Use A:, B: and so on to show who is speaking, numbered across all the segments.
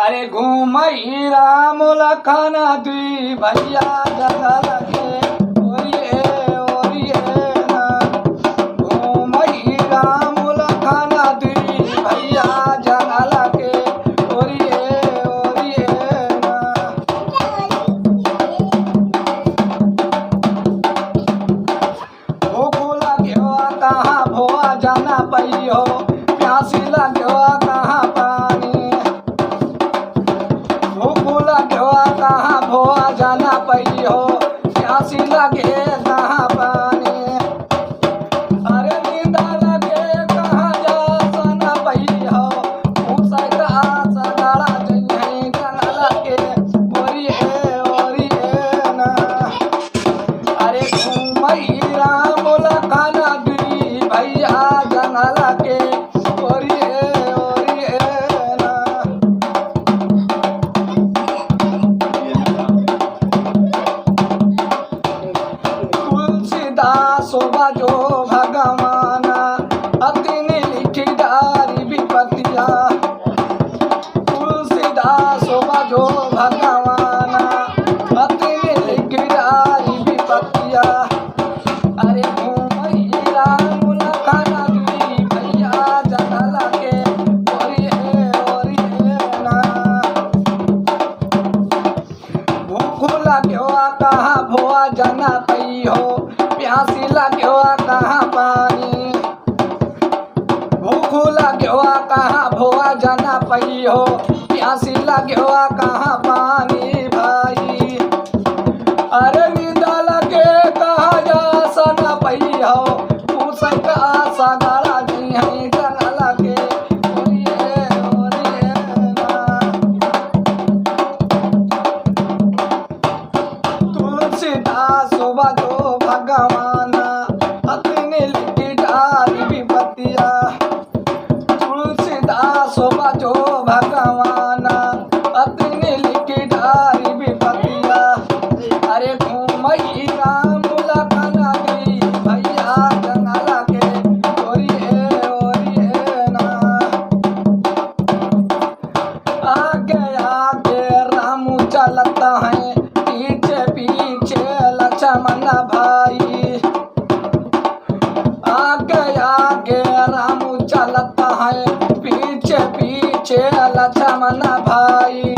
A: अरे घूमई राम लखन दुई भैया जग लगे ओरिए ना। घूमई राम लखन दुई भैया जग लगे ओरिए ना। भूख लग्यो कहाँ भोआ जाना पई हो, प्यासी लग्यो कहाँ पानी। भूख लग्यो कहाँ भोआ जाना पई हो, प्यासी लगे कहाँ पानी। अरे नींदा लगे कहाँ जा सना पई हो, मुँह का सगाड़ा जइहे गन लगे ओरिए ना। अरे घूमई राम लखन दुई भैया जग लगे ओरिए ना। तुलसीदास बजो भगवाना अतिनि लिखी डारी विपतिया। तुलसीदास बजो भगवाना अतिनि लिखी डारी विपतिया। अरे घूमई राम लखन दुई भैया जग लगे ओरिए ना। भूख लग्यो कहाँ भोआ जाना पई हो, प्यासी लग्यो कहाँ पानी। भूख लग्यो कहाँ भोआ जाना पई हो, प्यासी लग्यो कहाँ पानी भाई। अरे नींदा लगे कहाँ जा सना पई हो, पूछ का सगाड़ा जइहे गन लगे ओरिए ना। तुलसीदास बजो भगवाना अतिनि लिखी डारी विपतिया। तुलसीदास बजो भगवाना अतिनि लिखी डारी विपतिया। अरे घूमई राम लखन दुई भैया जग लगे ओरिए ना। आगे आगे राम चलता है, पीछे पीछे लक्ष्मण भाई। आगे आगे राम चलता है, पीछे पीछे लक्ष्मण भाई।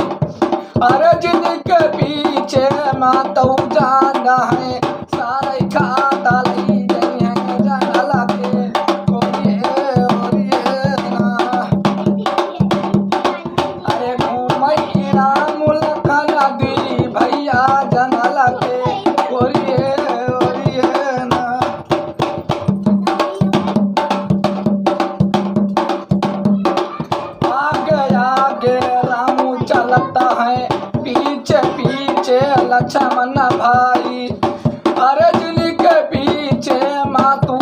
A: अरे जिनके पीछे मातौ जाना है, सारे खाता लई जइहे जग लगे ओरिए ना। अरे घूमई राम लखन दुई भैया जग लगे ओरिए ना। आगे आगे राम चलता है, पीछे पीछे लक्ष्मण भाई। अरे जिनके पीछे मातू